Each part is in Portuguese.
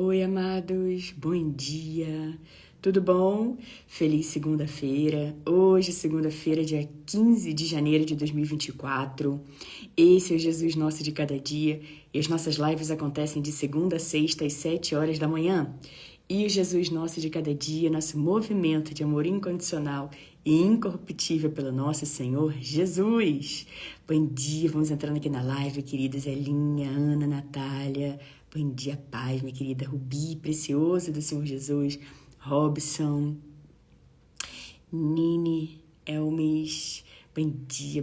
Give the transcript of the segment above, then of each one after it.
Oi, amados, bom dia, tudo bom? Feliz segunda-feira. Hoje, segunda-feira, dia 15 de janeiro de 2024. Esse é o Jesus Nosso de Cada Dia e as nossas lives acontecem de segunda a sexta às 7 horas da manhã. E o Jesus Nosso de Cada Dia, nosso movimento de amor incondicional e incorruptível pelo nosso Senhor Jesus. Bom dia, vamos entrando aqui na live, queridas Elinha, Ana, Natália. Bom dia, paz, minha querida Rubi, preciosa do Senhor Jesus, Robson, Nini, Elmis. Bom dia,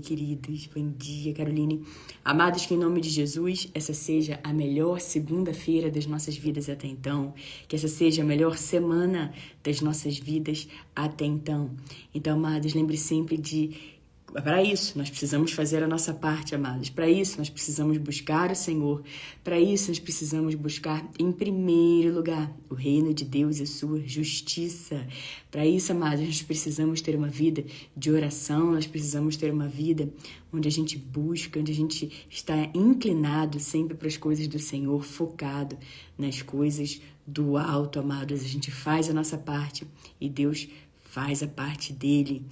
queridos. Bom dia, Caroline. Amados, que em nome de Jesus, essa seja a melhor segunda-feira das nossas vidas até então. Que essa seja a melhor semana das nossas vidas até então. Então, amados, lembre sempre de... Para isso, nós precisamos fazer a nossa parte, amados. Para isso, nós precisamos buscar o Senhor. Para isso, nós precisamos buscar, em primeiro lugar, o reino de Deus e a sua justiça. Para isso, amados, nós precisamos ter uma vida de oração. Nós precisamos ter uma vida onde a gente busca, onde a gente está inclinado sempre para as coisas do Senhor, focado nas coisas do alto, amados. A gente faz a nossa parte e Deus faz a parte dele.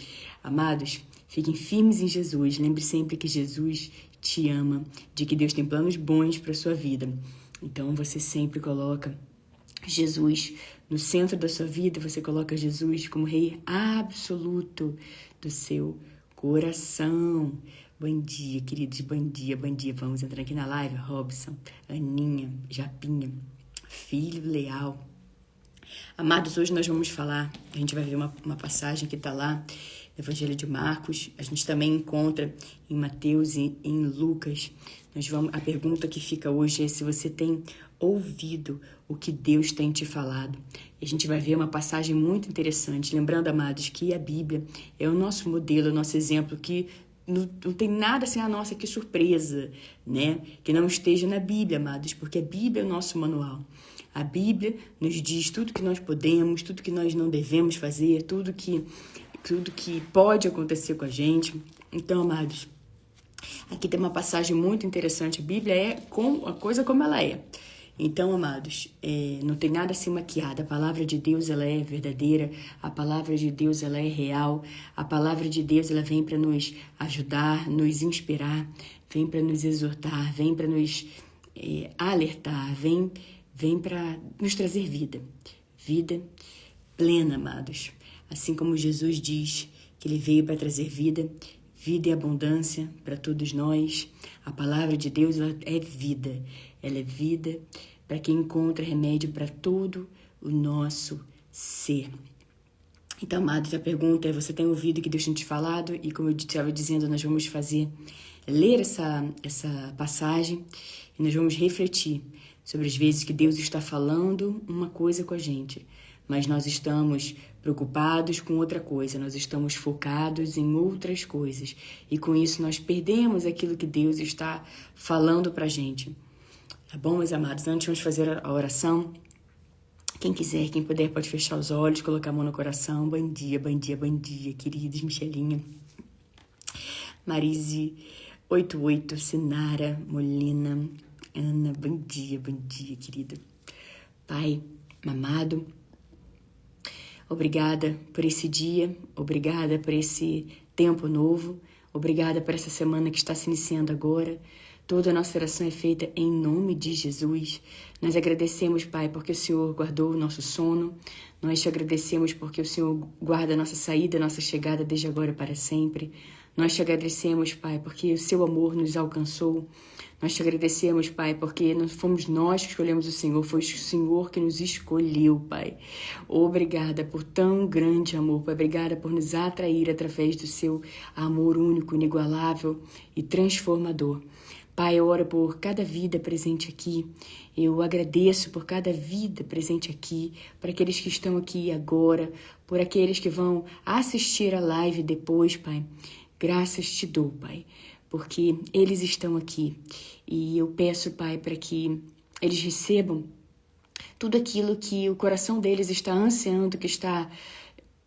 Amados, fiquem firmes em Jesus. Lembre sempre que Jesus te ama, de que Deus tem planos bons para a sua vida. Então, você sempre coloca Jesus no centro da sua vida. Você coloca Jesus como rei absoluto do seu coração. Bom dia, queridos. Bom dia, bom dia. Vamos entrar aqui na live. Robson, Aninha, Japinha, Filho Leal. Amados, hoje nós vamos falar, a gente vai ver uma passagem que está lá no Evangelho de Marcos, a gente também encontra em Mateus e em Lucas. A pergunta que fica hoje é se você tem ouvido o que Deus tem te falado. E a gente vai ver uma passagem muito interessante, lembrando, amados, que a Bíblia é o nosso modelo, o nosso exemplo, que não tem nada assim, nossa, que surpresa, né? Que não esteja na Bíblia, amados, porque a Bíblia é o nosso manual. A Bíblia nos diz tudo que nós podemos, tudo que nós não devemos fazer, tudo que pode acontecer com a gente. Então, amados, aqui tem uma passagem muito interessante. A Bíblia é a coisa como ela é. Então, amados, não tem nada assim maquiado. A palavra de Deus, ela é verdadeira. A palavra de Deus, ela é real. A palavra de Deus, ela vem para nos ajudar, nos inspirar, vem para nos exortar, vem para nos alertar, vem para nos trazer vida. Vida plena, amados. Assim como Jesus diz que ele veio para trazer vida, vida e abundância para todos nós. A palavra de Deus, ela é vida. Ela é vida para quem encontra remédio para todo o nosso ser. Então, amados, a pergunta é, você tem ouvido o que Deus tem te falado? E como eu estava dizendo, nós vamos ler essa passagem e nós vamos refletir sobre as vezes que Deus está falando uma coisa com a gente, mas nós estamos preocupados com outra coisa, nós estamos focados em outras coisas e com isso nós perdemos aquilo que Deus está falando pra gente. Tá bom, meus amados? Antes vamos fazer a oração. Quem quiser, quem puder, pode fechar os olhos, colocar a mão no coração. Bom dia, bom dia, bom dia, queridos. Michelinha, Marise, 88, Sinara, Molina, Ana, bom dia, querido. Pai, amado, obrigada por esse dia, obrigada por esse tempo novo, obrigada por essa semana que está se iniciando agora. Toda a nossa oração é feita em nome de Jesus. Nós agradecemos, Pai, porque o Senhor guardou o nosso sono. Nós te agradecemos porque o Senhor guarda a nossa saída, a nossa chegada desde agora e para sempre. Nós te agradecemos, Pai, porque o seu amor nos alcançou. Nós te agradecemos, Pai, porque não fomos nós que escolhemos o Senhor, foi o Senhor que nos escolheu, Pai. Obrigada por tão grande amor, Pai. Obrigada por nos atrair através do seu amor único, inigualável e transformador. Pai, eu oro por cada vida presente aqui. Eu agradeço por cada vida presente aqui, por aqueles que estão aqui agora, por aqueles que vão assistir a live depois, Pai. Graças te dou, Pai, porque eles estão aqui. E eu peço, Pai, para que eles recebam tudo aquilo que o coração deles está ansiando, que está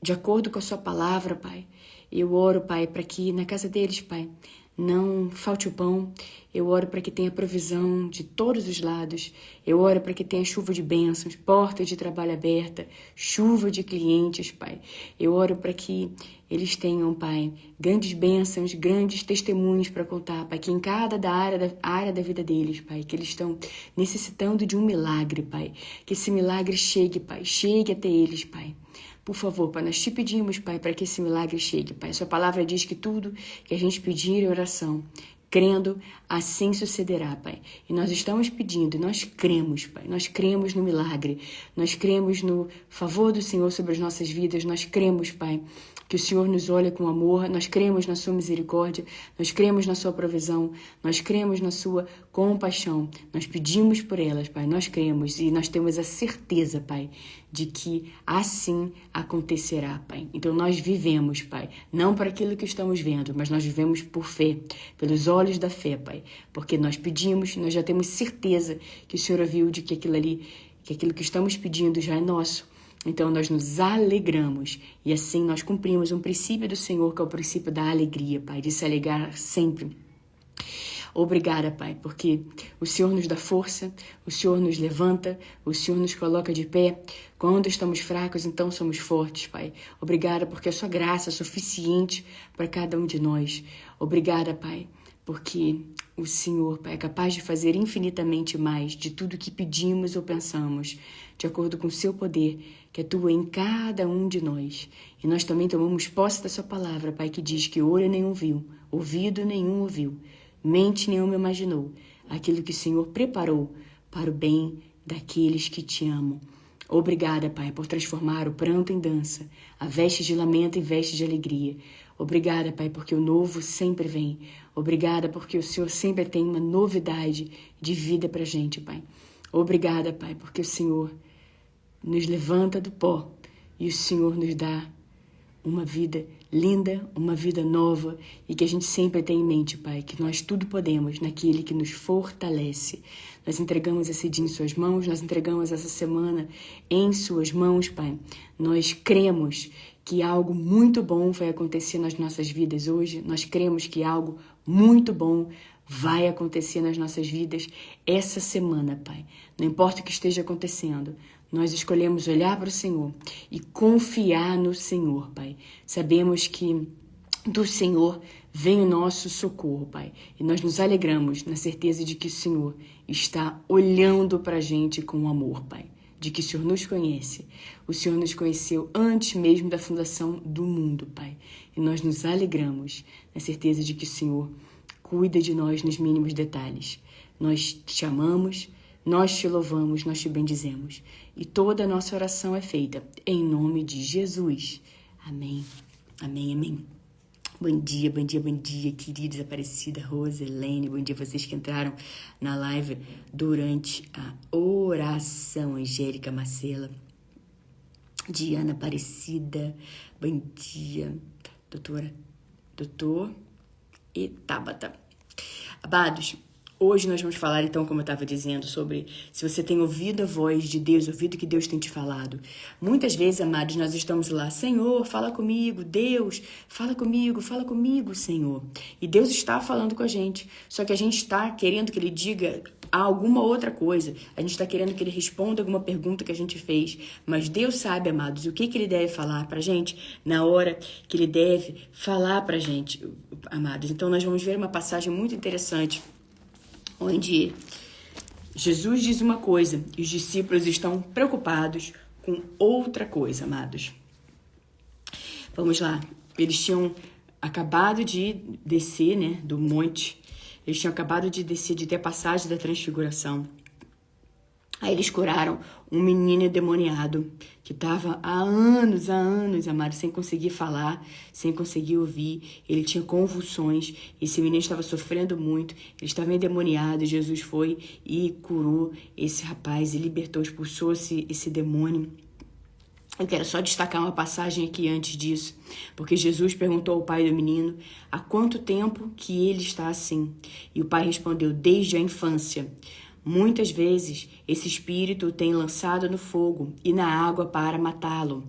de acordo com a sua palavra, Pai. Eu oro, Pai, para que na casa deles, Pai, não falte o pão. Eu oro para que tenha provisão de todos os lados. Eu oro para que tenha chuva de bênçãos, porta de trabalho aberta, chuva de clientes, Pai. Eu oro para que eles tenham, Pai, grandes bênçãos, grandes testemunhos para contar, Pai, que em cada área da vida deles, Pai, que eles estão necessitando de um milagre, Pai. Que esse milagre chegue, Pai, chegue até eles, Pai. Por favor, Pai, nós te pedimos, Pai, para que esse milagre chegue, Pai. Sua palavra diz que tudo que a gente pedir em oração, crendo, assim sucederá, Pai. E nós estamos pedindo, e nós cremos, Pai. Nós cremos no milagre. Nós cremos no favor do Senhor sobre as nossas vidas. Nós cremos, Pai, que o Senhor nos olha com amor. Nós cremos na sua misericórdia. Nós cremos na sua provisão. Nós cremos na sua compaixão. Nós pedimos por elas, Pai. Nós cremos e nós temos a certeza, Pai, de que assim acontecerá, Pai. Então nós vivemos, Pai, não para aquilo que estamos vendo, mas nós vivemos por fé, pelos olhos da fé, Pai. Porque nós pedimos, nós já temos certeza que o Senhor ouviu de que aquilo que estamos pedindo já é nosso. Então nós nos alegramos e assim nós cumprimos um princípio do Senhor, que é o princípio da alegria, Pai, de se alegrar sempre. Obrigada, Pai, porque o Senhor nos dá força, o Senhor nos levanta, o Senhor nos coloca de pé. Quando estamos fracos, então somos fortes, Pai. Obrigada porque a sua graça é suficiente para cada um de nós. Obrigada, Pai, porque o Senhor, Pai, é capaz de fazer infinitamente mais de tudo que pedimos ou pensamos, de acordo com o seu poder, que atua em cada um de nós. E nós também tomamos posse da sua palavra, Pai, que diz que olho nenhum viu, ouvido nenhum ouviu, mente nenhuma imaginou aquilo que o Senhor preparou para o bem daqueles que te amam. Obrigada, Pai, por transformar o pranto em dança, a veste de lamento em veste de alegria. Obrigada, Pai, porque o novo sempre vem. Obrigada porque o Senhor sempre tem uma novidade de vida pra gente, Pai. Obrigada, Pai, porque o Senhor nos levanta do pó e o Senhor nos dá uma vida linda, uma vida nova, e que a gente sempre tem em mente, Pai, que nós tudo podemos naquele que nos fortalece. Nós entregamos esse dia em suas mãos, nós entregamos essa semana em suas mãos, Pai. Nós cremos que algo muito bom vai acontecer nas nossas vidas hoje, nós cremos que algo muito bom vai acontecer nas nossas vidas essa semana, Pai. Não importa o que esteja acontecendo, nós escolhemos olhar para o Senhor e confiar no Senhor, Pai. Sabemos que do Senhor vem o nosso socorro, Pai. E nós nos alegramos na certeza de que o Senhor está olhando para a gente com amor, Pai. De que o Senhor nos conhece. O Senhor nos conheceu antes mesmo da fundação do mundo, Pai. E nós nos alegramos na certeza de que o Senhor cuida de nós nos mínimos detalhes. Nós te amamos, nós te louvamos, nós te bendizemos. E toda a nossa oração é feita em nome de Jesus. Amém, amém, amém. Bom dia, bom dia, bom dia, queridos, Aparecida, Rosa, Helene. Bom dia a vocês que entraram na live durante a oração. Angélica Marcela, Diana Aparecida. Bom dia, doutor e Tabata. Amados, hoje nós vamos falar, então, como eu estava dizendo, sobre se você tem ouvido a voz de Deus, ouvido o que Deus tem te falado. Muitas vezes, amados, nós estamos lá, Senhor, fala comigo, Deus, fala comigo, Senhor. E Deus está falando com a gente, só que a gente está querendo que Ele diga alguma outra coisa. A gente está querendo que Ele responda alguma pergunta que a gente fez. Mas Deus sabe, amados, o que Ele deve falar pra gente na hora que Ele deve falar pra gente, amados. Então, nós vamos ver uma passagem muito interessante, onde Jesus diz uma coisa e os discípulos estão preocupados com outra coisa, amados. Vamos lá. Eles tinham acabado de descer, né, do monte. Eles tinham acabado de descer, de ter a passagem da transfiguração. Aí eles curaram um menino endemoniado que estava há anos, amados, sem conseguir falar, sem conseguir ouvir. Ele tinha convulsões. Esse menino estava sofrendo muito. Ele estava endemoniado. Jesus foi e curou esse rapaz e libertou, expulsou esse demônio. Eu quero só destacar uma passagem aqui antes disso, porque Jesus perguntou ao pai do menino há quanto tempo que ele está assim. E o pai respondeu, desde a infância. Muitas vezes esse espírito o tem lançado no fogo e na água para matá-lo.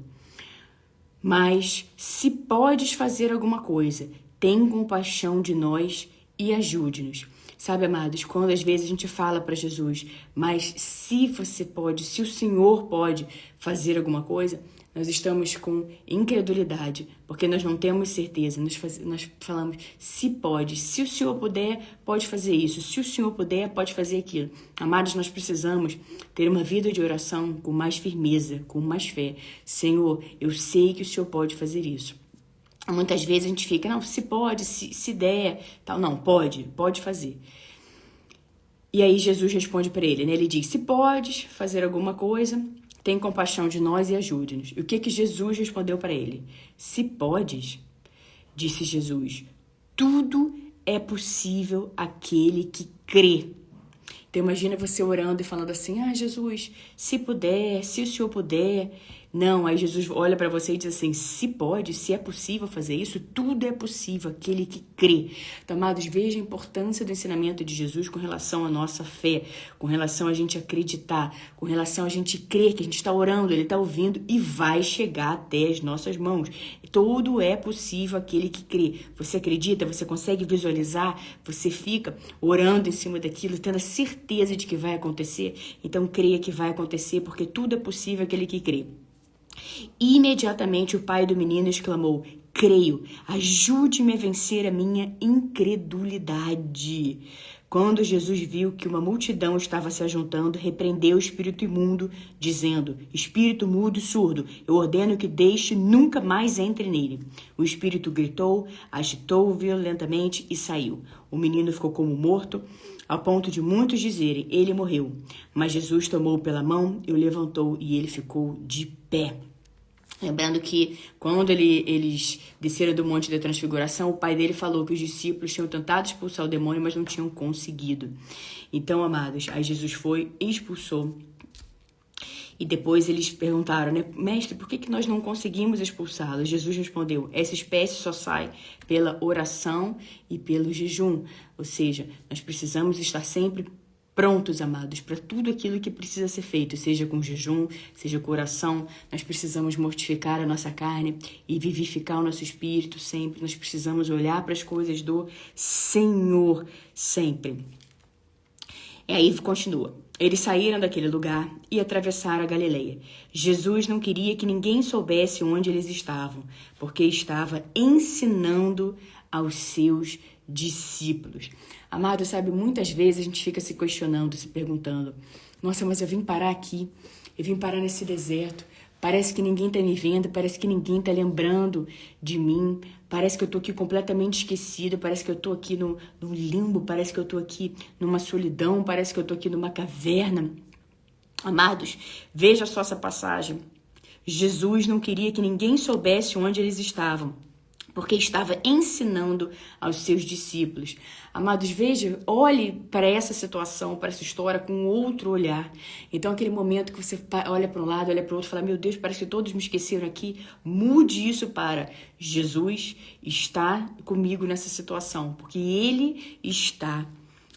Mas se podes fazer alguma coisa, tem compaixão de nós e ajude-nos. Sabe, amados, quando às vezes a gente fala para Jesus, mas se você pode, se o Senhor pode fazer alguma coisa, nós estamos com incredulidade, porque nós não temos certeza. Nós falamos, se pode, se o Senhor puder, pode fazer isso, se o Senhor puder, pode fazer aquilo. Amados, nós precisamos ter uma vida de oração com mais firmeza, com mais fé. Senhor, eu sei que o Senhor pode fazer isso. Muitas vezes a gente fica, não, se pode, se der, tal. Não, pode fazer. E aí Jesus responde para ele, né? Ele diz, se podes fazer alguma coisa, tem compaixão de nós e ajude-nos. E o que Jesus respondeu para ele? Se podes, disse Jesus, tudo é possível àquele que crê. Então imagina você orando e falando assim, Jesus, se puder, se o Senhor puder. Não, aí Jesus olha para você e diz assim, se pode, se é possível fazer isso, tudo é possível, aquele que crê. Então, amados, veja a importância do ensinamento de Jesus com relação à nossa fé, com relação a gente acreditar, com relação a gente crer que a gente está orando, Ele está ouvindo e vai chegar até as nossas mãos. Tudo é possível aquele que crê. Você acredita? Você consegue visualizar? Você fica orando em cima daquilo, tendo a certeza de que vai acontecer? Então, creia que vai acontecer, porque tudo é possível aquele que crê. Imediatamente o pai do menino exclamou, creio, ajude-me a vencer a minha incredulidade. Quando Jesus viu que uma multidão estava se ajuntando, repreendeu o espírito imundo, dizendo, espírito mudo e surdo, eu ordeno que deixe, nunca mais entre nele. O espírito gritou, agitou-o violentamente e saiu. O menino ficou como morto, ao ponto de muitos dizerem, ele morreu. Mas Jesus tomou-o pela mão e o levantou e ele ficou de pé. Lembrando que quando eles desceram do Monte da Transfiguração, o pai dele falou que os discípulos tinham tentado expulsar o demônio, mas não tinham conseguido. Então, amados, aí Jesus foi, expulsou. E depois eles perguntaram, né, mestre, por que nós não conseguimos expulsá-lo? Jesus respondeu, essa espécie só sai pela oração e pelo jejum. Ou seja, nós precisamos estar sempre prontos, amados, para tudo aquilo que precisa ser feito, seja com jejum, seja com oração. Nós precisamos mortificar a nossa carne e vivificar o nosso espírito sempre. Nós precisamos olhar para as coisas do Senhor sempre. E aí continua. Eles saíram daquele lugar e atravessaram a Galileia. Jesus não queria que ninguém soubesse onde eles estavam, porque estava ensinando aos seus discípulos. Amado, sabe, muitas vezes a gente fica se questionando, se perguntando, nossa, mas eu vim parar aqui, eu vim parar nesse deserto, parece que ninguém tá me vendo, parece que ninguém tá lembrando de mim, parece que eu tô aqui completamente esquecido, parece que eu tô aqui no limbo, parece que eu tô aqui numa solidão, parece que eu tô aqui numa caverna. Amados, veja só essa passagem. Jesus não queria que ninguém soubesse onde eles estavam, porque estava ensinando aos seus discípulos. Amados, veja, olhe para essa situação, para essa história com outro olhar. Então, aquele momento que você olha para um lado, olha para o outro, fala, meu Deus, parece que todos me esqueceram aqui. Mude isso para Jesus está comigo nessa situação, porque Ele está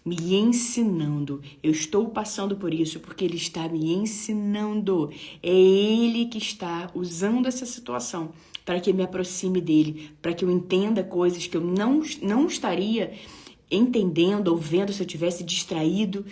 me ensinando. Eu estou passando por isso porque Ele está me ensinando. É Ele que está usando essa situação para que eu me aproxime dele, para que eu entenda coisas que eu não estaria entendendo ou vendo se eu tivesse distraída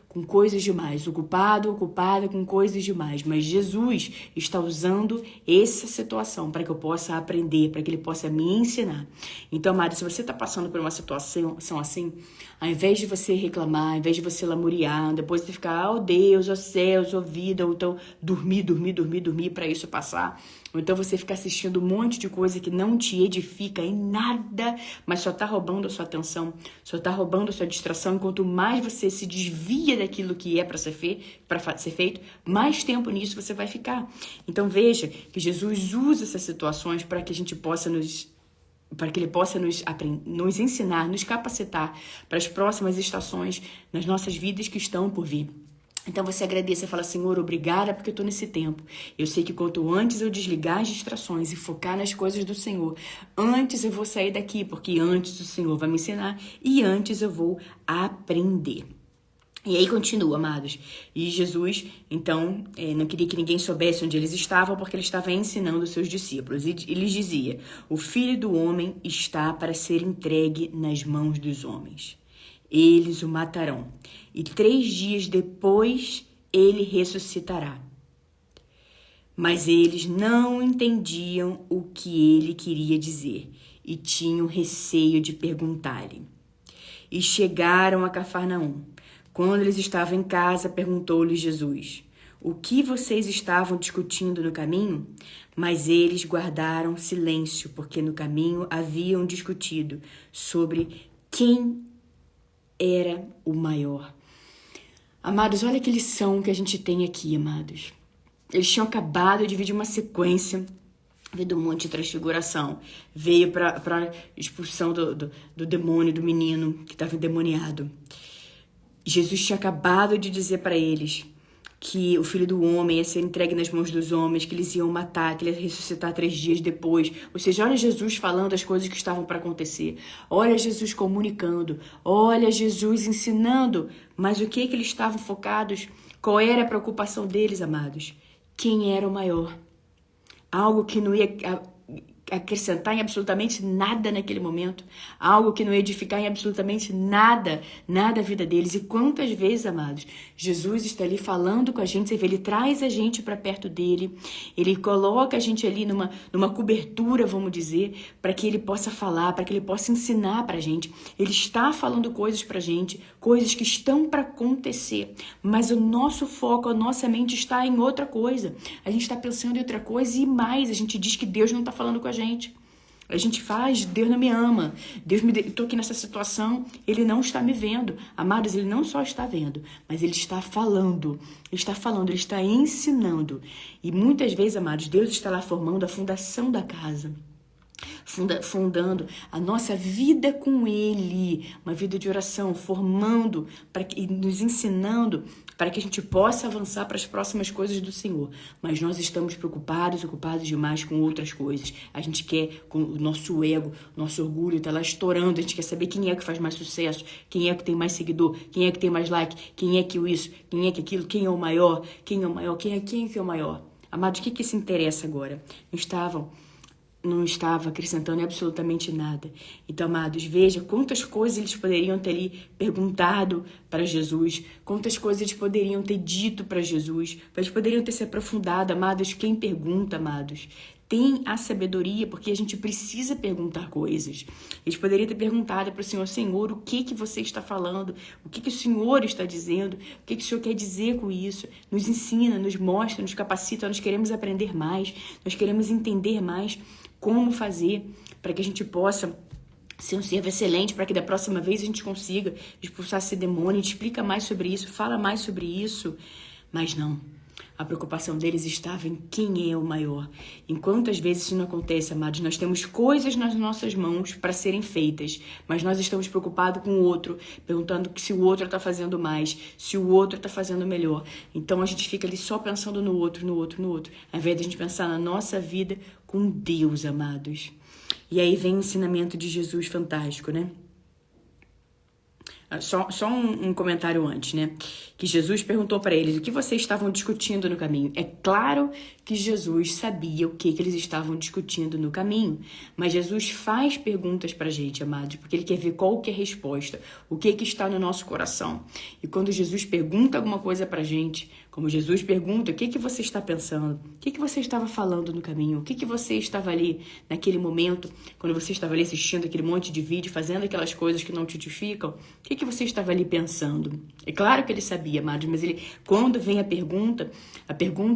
com coisas demais, ocupada com coisas demais. Mas Jesus está usando essa situação para que eu possa aprender, para que Ele possa me ensinar. Então, amado, se você está passando por uma situação assim, ao invés de você reclamar, ao invés de você lamuriar, depois de ficar, oh Deus, oh céus, oh vida, ou então dormir para isso passar, ou então você ficar assistindo um monte de coisa que não te edifica em nada, mas só está roubando a sua atenção, só está roubando a sua distração. Enquanto mais você se desvia daquilo que é para ser feito, mais tempo nisso você vai ficar. Então veja que Jesus usa essas situações para que a gente possa para que Ele possa nos ensinar, nos capacitar para as próximas estações nas nossas vidas que estão por vir. Então você agradeça e fala, Senhor, obrigada porque eu estou nesse tempo. Eu sei que quanto antes eu desligar as distrações e focar nas coisas do Senhor, antes eu vou sair daqui, porque antes o Senhor vai me ensinar e antes eu vou aprender. E aí continua, amados. E Jesus, então, não queria que ninguém soubesse onde eles estavam, porque ele estava ensinando os seus discípulos. E lhes dizia: o Filho do Homem está para ser entregue nas mãos dos homens. Eles o matarão. E 3 dias depois ele ressuscitará. Mas eles não entendiam o que ele queria dizer e tinham receio de perguntar-lhe. E chegaram a Cafarnaum. Quando eles estavam em casa, perguntou-lhes Jesus: o que vocês estavam discutindo no caminho? Mas eles guardaram silêncio, porque no caminho haviam discutido sobre quem era o maior. Amados, olha que lição que a gente tem aqui, amados. Eles tinham acabado de vir de uma sequência, veio do Monte de Transfiguração, veio para expulsão do demônio, do menino que estava endemoniado. Jesus tinha acabado de dizer para eles que o Filho do Homem ia ser entregue nas mãos dos homens, que eles iam matar, que ele ia ressuscitar 3 dias depois. Ou seja, olha Jesus falando as coisas que estavam para acontecer. Olha Jesus comunicando. Olha Jesus ensinando. Mas o que eles estavam focados? Qual era a preocupação deles, amados? Quem era o maior? Algo que não ia acrescentar em absolutamente nada naquele momento, algo que não ia edificar em absolutamente nada à vida deles. E quantas vezes, amados, Jesus está ali falando com a gente, ele traz a gente para perto dele, ele coloca a gente ali numa cobertura, vamos dizer, para que ele possa falar, para que ele possa ensinar para a gente. Ele está falando coisas para a gente, coisas que estão para acontecer, mas o nosso foco, a nossa mente está em outra coisa. A gente está pensando em outra coisa e mais, a gente diz que Deus não está falando com a gente. A gente faz, Deus não me ama, estou aqui nessa situação, Ele não está me vendo. Amados, Ele não só está vendo, mas Ele está falando, Ele está ensinando. E muitas vezes, amados, Deus está lá formando a fundação da casa, fundando a nossa vida com Ele, uma vida de oração, formando e nos ensinando para que a gente possa avançar para as próximas coisas do Senhor. Mas nós estamos ocupados demais com outras coisas. A gente quer, com o nosso ego, nosso orgulho está lá estourando, a gente quer saber quem é que faz mais sucesso, quem é que tem mais seguidor, quem é que tem mais like, quem é que isso, quem é que aquilo, quem é o maior, quem é o maior. Amados, o que se interessa agora? Não estava acrescentando absolutamente nada. Então, amados, veja quantas coisas eles poderiam ter ali perguntado para Jesus, quantas coisas eles poderiam ter dito para Jesus, eles poderiam ter se aprofundado. Amados, quem pergunta, amados, tem a sabedoria, porque a gente precisa perguntar coisas. Eles poderiam ter perguntado para o Senhor: Senhor, o que você está falando? O que o Senhor está dizendo? O que o Senhor quer dizer com isso? Nos ensina, nos mostra, nos capacita. Nós queremos aprender mais, nós queremos entender mais como fazer para que a gente possa ser um servo excelente, para que da próxima vez a gente consiga expulsar esse demônio. Explica mais sobre isso, fala mais sobre isso. Mas não. A preocupação deles estava em quem é o maior. Enquanto às vezes isso não acontece, amados, nós temos coisas nas nossas mãos para serem feitas, mas nós estamos preocupados com o outro, perguntando se o outro está fazendo mais, se o outro está fazendo melhor. Então a gente fica ali só pensando no outro, ao invés de a gente pensar na nossa vida com Deus, amados. E aí vem o ensinamento de Jesus fantástico, né? Só um comentário antes, né? Que Jesus perguntou para eles o que vocês estavam discutindo no caminho. É claro que Jesus sabia o que eles estavam discutindo no caminho, mas Jesus faz perguntas para a gente, amados, porque Ele quer ver qual que é a resposta, o que está no nosso coração. E quando Jesus pergunta alguma coisa para a gente, como Jesus pergunta, o que você está pensando? O que você estava falando no caminho? O que você estava ali naquele momento, quando você estava ali assistindo aquele monte de vídeo, fazendo aquelas coisas que não te edificam? O que você estava ali pensando? É claro que ele sabia, amados, mas quando vem a pergunta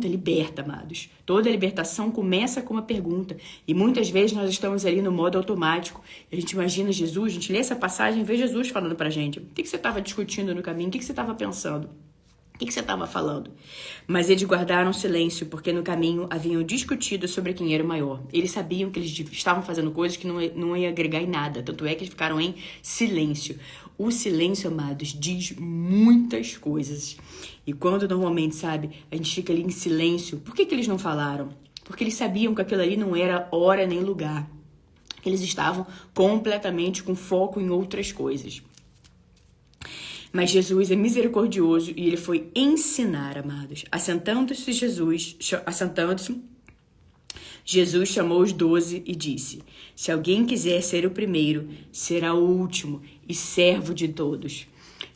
liberta, amados. Toda libertação começa com uma pergunta. E muitas vezes nós estamos ali no modo automático. A gente imagina Jesus, a gente lê essa passagem e vê Jesus falando pra gente. O que você estava discutindo no caminho? O que você estava pensando? O que você estava falando? Mas eles guardaram silêncio, porque no caminho haviam discutido sobre quem era o maior. Eles sabiam que eles estavam fazendo coisas que não ia agregar em nada. Tanto é que eles ficaram em silêncio. O silêncio, amados, diz muitas coisas. E quando normalmente, sabe, a gente fica ali em silêncio, por que eles não falaram? Porque eles sabiam que aquilo ali não era hora nem lugar. Eles estavam completamente com foco em outras coisas. Mas Jesus é misericordioso e ele foi ensinar, amados. Assentando-se, Jesus chamou os 12 e disse: se alguém quiser ser o primeiro, será o último e servo de todos.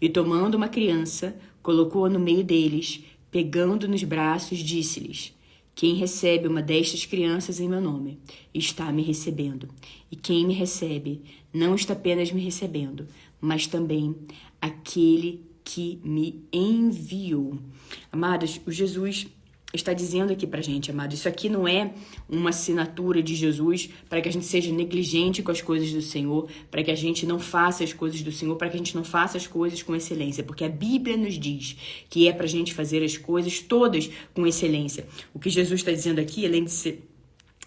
E tomando uma criança, colocou-a no meio deles, pegando nos braços, disse-lhes: quem recebe uma destas crianças em meu nome, está me recebendo. E quem me recebe, não está apenas me recebendo, mas também aquele que me enviou. Amados, o Jesus está dizendo aqui pra gente, amados, isso aqui não é uma assinatura de Jesus para que a gente seja negligente com as coisas do Senhor, para que a gente não faça as coisas do Senhor, para que a gente não faça as coisas com excelência, porque a Bíblia nos diz que é pra gente fazer as coisas todas com excelência. O que Jesus está dizendo aqui, além de ser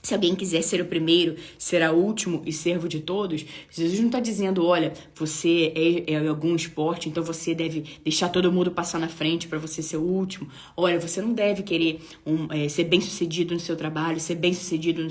se alguém quiser ser o primeiro, será o último e servo de todos, Jesus não está dizendo, olha, você é algum esporte, então você deve deixar todo mundo passar na frente para você ser o último. Olha, você não deve querer ser bem-sucedido no seu trabalho, ser bem-sucedido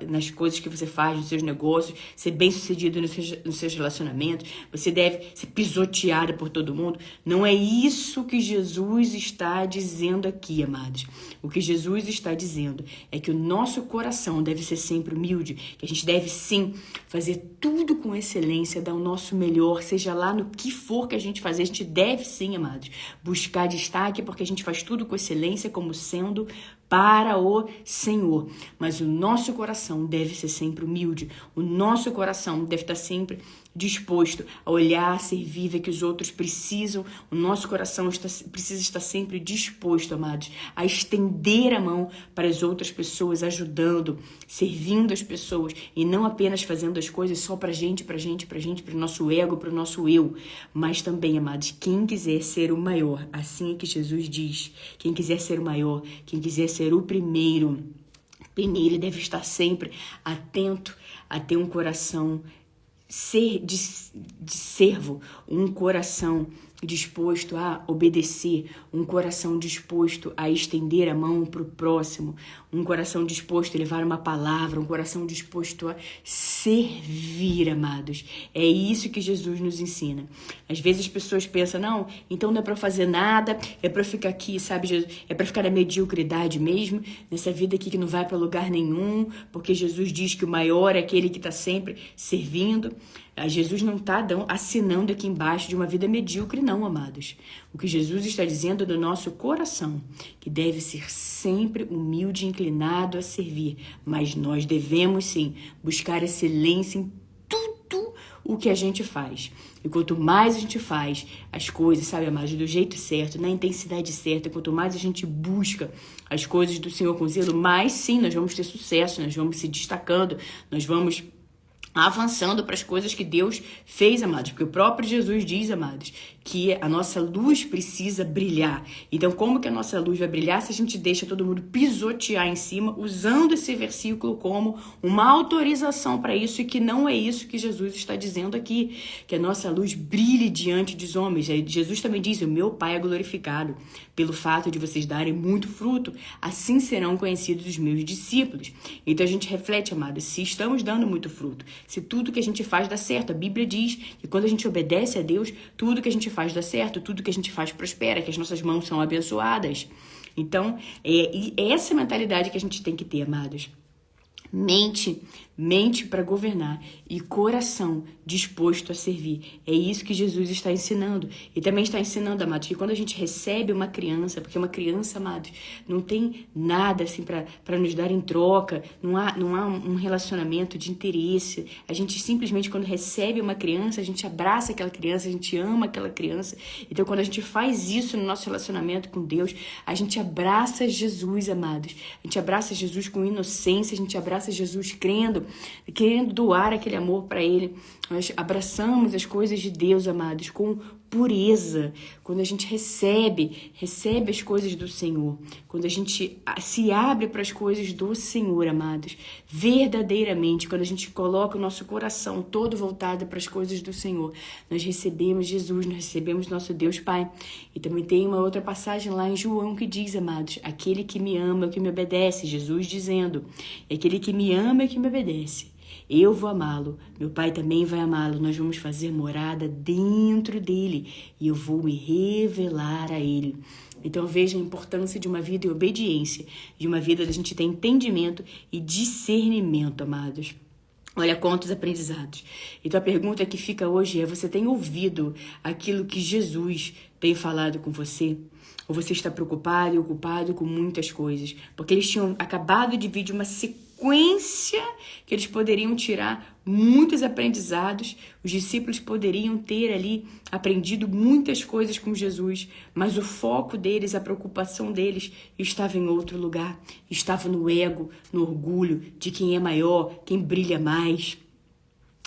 nas coisas que você faz, nos seus negócios, ser bem-sucedido nos seus relacionamentos. Você deve ser pisoteado por todo mundo. Não é isso que Jesus está dizendo aqui, amados. O que Jesus está dizendo é que o nosso coração deve ser sempre humilde, que a gente deve sim fazer tudo com excelência, dar o nosso melhor, seja lá no que for que a gente fazer, a gente deve sim, amados, buscar destaque, porque a gente faz tudo com excelência, como sendo para o Senhor. Mas o nosso coração deve ser sempre humilde, o nosso coração deve estar sempre disposto a olhar, servir, ver que os outros precisam, o nosso coração precisa estar sempre disposto, amados, a estender a mão para as outras pessoas, ajudando, servindo as pessoas e não apenas fazendo as coisas só para gente, para o nosso ego, para o nosso eu, mas também, amados, quem quiser ser o maior, assim é que Jesus diz, quem quiser ser o maior, quem quiser ser o primeiro, ele deve estar sempre atento a ter um coração de servo, um coração disposto a obedecer, um coração disposto a estender a mão para o próximo, um coração disposto a levar uma palavra, um coração disposto a servir, amados. É isso que Jesus nos ensina. Às vezes as pessoas pensam, não, então não é para fazer nada, é para ficar aqui, sabe, Jesus? É para ficar na mediocridade mesmo, nessa vida aqui que não vai para lugar nenhum, porque Jesus diz que o maior é aquele que está sempre servindo. Jesus não está assinando aqui embaixo de uma vida medíocre, não, amados. O que Jesus está dizendo é do nosso coração, que deve ser sempre humilde e inclinado a servir. Mas nós devemos, sim, buscar excelência em tudo o que a gente faz. E quanto mais a gente faz as coisas, sabe, amados, do jeito certo, na intensidade certa, quanto mais a gente busca as coisas do Senhor com zelo, mais, sim, nós vamos ter sucesso, nós vamos se destacando, nós vamos avançando para as coisas que Deus fez, amados. Porque o próprio Jesus diz, amados, que a nossa luz precisa brilhar. Então, como que a nossa luz vai brilhar se a gente deixa todo mundo pisotear em cima, usando esse versículo como uma autorização para isso, e que não é isso que Jesus está dizendo aqui, que a nossa luz brilhe diante dos homens. Jesus também diz, o meu Pai é glorificado pelo fato de vocês darem muito fruto, assim serão conhecidos os meus discípulos. Então, a gente reflete, amados, se estamos dando muito fruto, se tudo que a gente faz dá certo. A Bíblia diz que quando a gente obedece a Deus, tudo que a gente faz dá certo, tudo que a gente faz prospera, que as nossas mãos são abençoadas. Então, é essa mentalidade que a gente tem que ter, amados. Mente para governar e coração disposto a servir. É isso que Jesus está ensinando. E também está ensinando, amados, que quando a gente recebe uma criança, porque uma criança, amados, não tem nada assim para nos dar em troca, não há um relacionamento de interesse. A gente simplesmente, quando recebe uma criança, a gente abraça aquela criança, a gente ama aquela criança. Então, quando a gente faz isso no nosso relacionamento com Deus, a gente abraça Jesus, amados. A gente abraça Jesus com inocência, a gente abraça Jesus querendo doar aquele amor para Ele. Nós abraçamos as coisas de Deus, amados, com pureza. Quando a gente recebe as coisas do Senhor, quando a gente se abre para as coisas do Senhor, amados, verdadeiramente, quando a gente coloca o nosso coração todo voltado para as coisas do Senhor, nós recebemos Jesus, nós recebemos nosso Deus Pai. E também tem uma outra passagem lá em João que diz, amados, aquele que me ama é o que me obedece, Jesus dizendo, aquele que me ama é o que me obedece. Eu vou amá-lo, meu Pai também vai amá-lo. Nós vamos fazer morada dentro dele e eu vou me revelar a ele. Então veja a importância de uma vida em obediência, de uma vida da gente ter entendimento e discernimento, amados. Olha quantos aprendizados. Então a pergunta que fica hoje é: você tem ouvido aquilo que Jesus tem falado com você? Ou você está preocupado e ocupado com muitas coisas? Porque eles tinham acabado de vir de uma sequência que eles poderiam tirar muitos aprendizados. Os discípulos poderiam ter ali aprendido muitas coisas com Jesus, mas o foco deles, a preocupação deles estava em outro lugar. Estava no ego, no orgulho de quem é maior, quem brilha mais.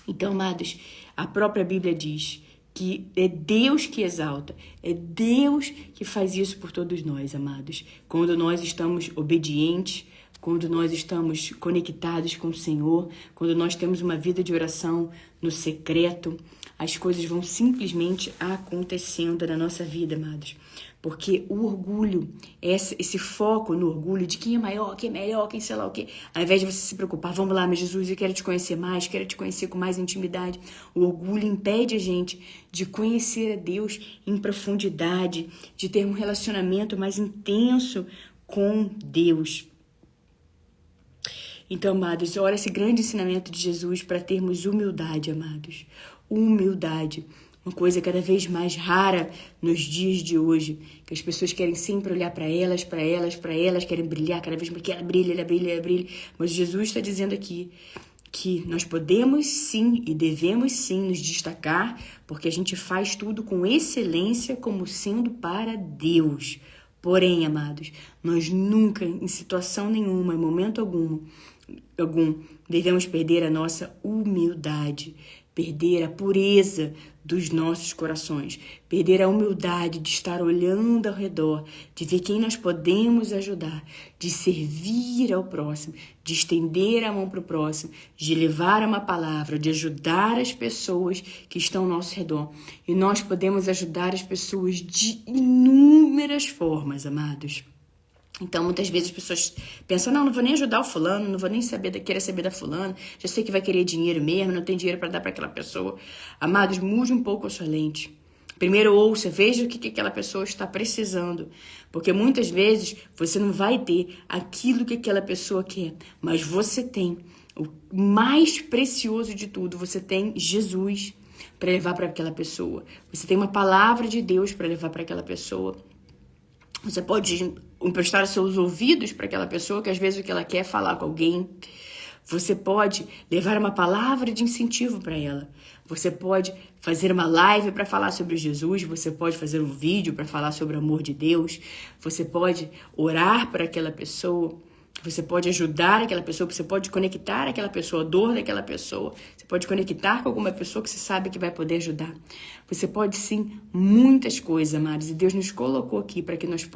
Então, amados, a própria Bíblia diz que é Deus que exalta, é Deus que faz isso por todos nós, amados. Quando nós estamos obedientes, quando nós estamos conectados com o Senhor, quando nós temos uma vida de oração no secreto, as coisas vão simplesmente acontecendo na nossa vida, amados. Porque o orgulho, esse foco no orgulho de quem é maior, quem é melhor, quem sei lá o quê, ao invés de você se preocupar, vamos lá, mas Jesus, eu quero te conhecer mais, quero te conhecer com mais intimidade. O orgulho impede a gente de conhecer a Deus em profundidade, de ter um relacionamento mais intenso com Deus. Então, amados, olha esse grande ensinamento de Jesus para termos humildade, amados. Humildade. Uma coisa cada vez mais rara nos dias de hoje, que as pessoas querem sempre olhar para elas, querem brilhar cada vez mais, que ela brilha. Mas Jesus está dizendo aqui que nós podemos sim e devemos sim nos destacar, porque a gente faz tudo com excelência como sendo para Deus. Porém, amados, nós nunca, em situação nenhuma, em momento algum, devemos perder a nossa humildade, perder a pureza dos nossos corações, perder a humildade de estar olhando ao redor, de ver quem nós podemos ajudar, de servir ao próximo, de estender a mão para o próximo, de levar uma palavra, de ajudar as pessoas que estão ao nosso redor. E nós podemos ajudar as pessoas de inúmeras formas, amados. Então, muitas vezes as pessoas pensam, não vou nem ajudar o fulano, não vou nem querer saber da fulana, já sei que vai querer dinheiro mesmo, não tem dinheiro para dar para aquela pessoa. Amados, mude um pouco a sua lente. Primeiro ouça, veja o que aquela pessoa está precisando, porque muitas vezes você não vai ter aquilo que aquela pessoa quer, mas você tem o mais precioso de tudo, você tem Jesus para levar para aquela pessoa, você tem uma palavra de Deus para levar para aquela pessoa. Você pode emprestar seus ouvidos para aquela pessoa, que às vezes o que ela quer é falar com alguém. Você pode levar uma palavra de incentivo para ela. Você pode fazer uma live para falar sobre Jesus. Você pode fazer um vídeo para falar sobre o amor de Deus. Você pode orar para aquela pessoa. Você pode ajudar aquela pessoa, você pode conectar aquela pessoa, a dor daquela pessoa. Você pode conectar com alguma pessoa que você sabe que vai poder ajudar. Você pode sim muitas coisas, amados. E Deus nos colocou aqui para que nós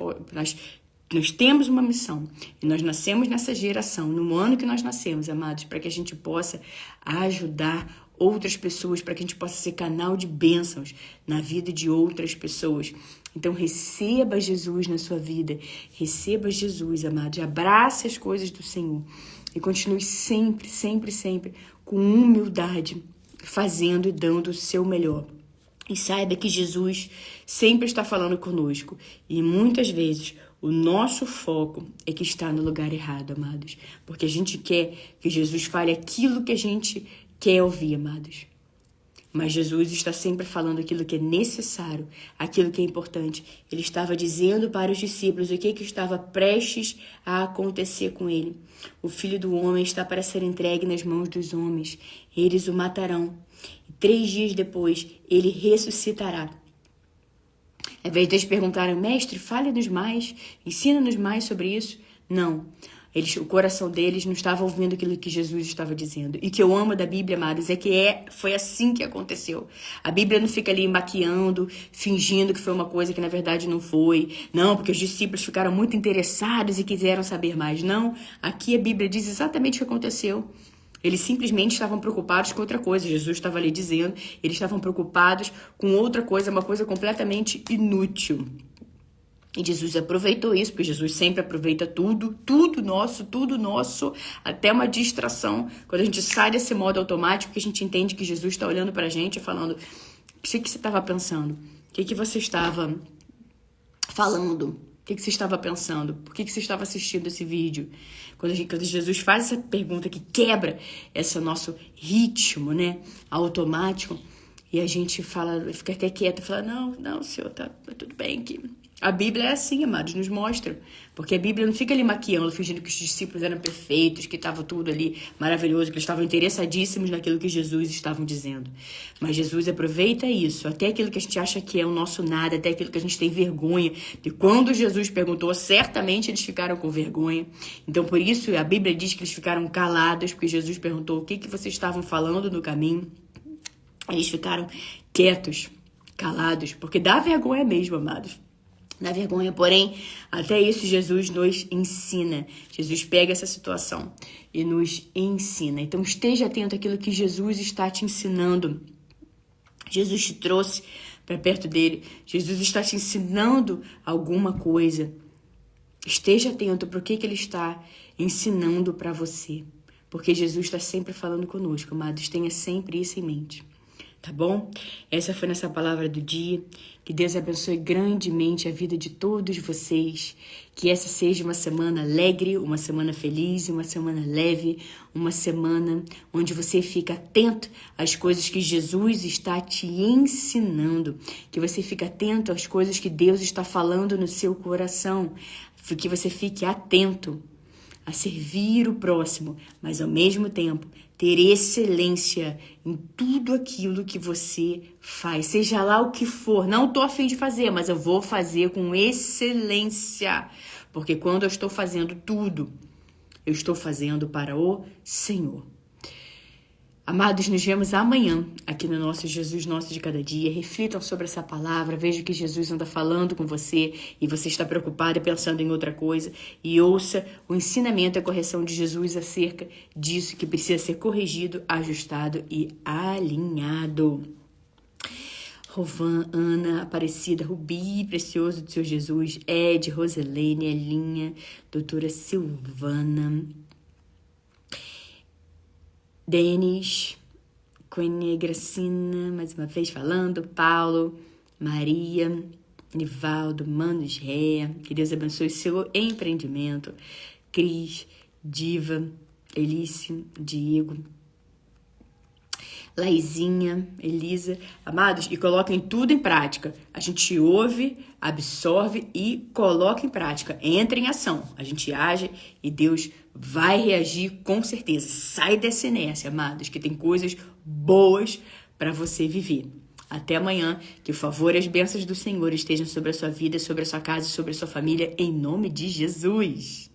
temos uma missão. E nós nascemos nessa geração, no ano que nós nascemos, amados, para que a gente possa ajudar outras pessoas, para que a gente possa ser canal de bênçãos na vida de outras pessoas. Então, receba Jesus na sua vida. Receba Jesus, amados. Abrace as coisas do Senhor. E continue sempre, sempre, sempre com humildade, fazendo e dando o seu melhor. E saiba que Jesus sempre está falando conosco. E muitas vezes o nosso foco é que está no lugar errado, amados. Porque a gente quer que Jesus fale aquilo que a gente quer ouvir, amados. Mas Jesus está sempre falando aquilo que é necessário, aquilo que é importante. Ele estava dizendo para os discípulos o que estava prestes a acontecer com ele. O Filho do Homem está para ser entregue nas mãos dos homens. Eles o matarão. E 3 dias depois, ele ressuscitará. Ao invés de eles perguntarem, mestre, fale-nos mais, ensina-nos mais sobre isso. Não. O coração deles não estava ouvindo aquilo que Jesus estava dizendo. E o que eu amo da Bíblia, amados, é que foi assim que aconteceu. A Bíblia não fica ali maquiando, fingindo que foi uma coisa que na verdade não foi. Não, porque os discípulos ficaram muito interessados e quiseram saber mais. Não, aqui a Bíblia diz exatamente o que aconteceu. Eles simplesmente estavam preocupados com outra coisa. Jesus estava ali dizendo, eles estavam preocupados com outra coisa, uma coisa completamente inútil. E Jesus aproveitou isso, porque Jesus sempre aproveita tudo nosso, até uma distração. Quando a gente sai desse modo automático, que a gente entende que Jesus está olhando pra gente e falando: o que você estava pensando? O que você estava falando? O que você estava pensando? Por que você estava assistindo esse vídeo? Quando Jesus faz essa pergunta que quebra esse nosso ritmo, né, automático, e a gente fala, fica até quieto, fala: não, Senhor, tá tudo bem aqui. A Bíblia é assim, amados, nos mostra. Porque a Bíblia não fica ali maquiando, fingindo que os discípulos eram perfeitos, que estava tudo ali maravilhoso, que eles estavam interessadíssimos naquilo que Jesus estava dizendo. Mas Jesus aproveita isso, até aquilo que a gente acha que é o nosso nada, até aquilo que a gente tem vergonha. E quando Jesus perguntou, certamente eles ficaram com vergonha. Então, por isso, a Bíblia diz que eles ficaram calados, porque Jesus perguntou: o que vocês estavam falando no caminho? Eles ficaram quietos, calados, porque dá vergonha mesmo, amados. Dá vergonha, porém, até isso Jesus nos ensina. Jesus pega essa situação e nos ensina. Então, esteja atento àquilo que Jesus está te ensinando. Jesus te trouxe para perto dele. Jesus está te ensinando alguma coisa. Esteja atento para o que ele está ensinando para você. Porque Jesus está sempre falando conosco, amados. Tenha sempre isso em mente. Tá bom? Essa foi nossa palavra do dia. Que Deus abençoe grandemente a vida de todos vocês. Que essa seja uma semana alegre, uma semana feliz, uma semana leve, uma semana onde você fica atento às coisas que Jesus está te ensinando. Que você fique atento às coisas que Deus está falando no seu coração. Que você fique atento a servir o próximo, mas ao mesmo tempo ter excelência em tudo aquilo que você faz, seja lá o que for. Não estou a fim de fazer, mas eu vou fazer com excelência, porque quando eu estou fazendo tudo, eu estou fazendo para o Senhor. Amados, nos vemos amanhã aqui no nosso Jesus Nosso de Cada Dia. Reflitam sobre essa palavra, vejam que Jesus anda falando com você e você está preocupado e pensando em outra coisa. E ouça o ensinamento e a correção de Jesus acerca disso que precisa ser corrigido, ajustado e alinhado. Rovan, Ana, Aparecida, Rubi, Precioso do Seu Jesus, Ed, Roselene, Elinha, Doutora Silvana, Denis, Quênia Gracina, mais uma vez falando, Paulo, Maria, Nivaldo, Manos Réa, que Deus abençoe seu empreendimento, Cris, Diva, Elício, Diego, Laizinha, Elisa, amados, e coloquem tudo em prática. A gente ouve, absorve e coloca em prática. Entra em ação. A gente age e Deus vai reagir com certeza. Sai dessa inércia, amados, que tem coisas boas para você viver. Até amanhã, que o favor e as bênçãos do Senhor estejam sobre a sua vida, sobre a sua casa e sobre a sua família, em nome de Jesus.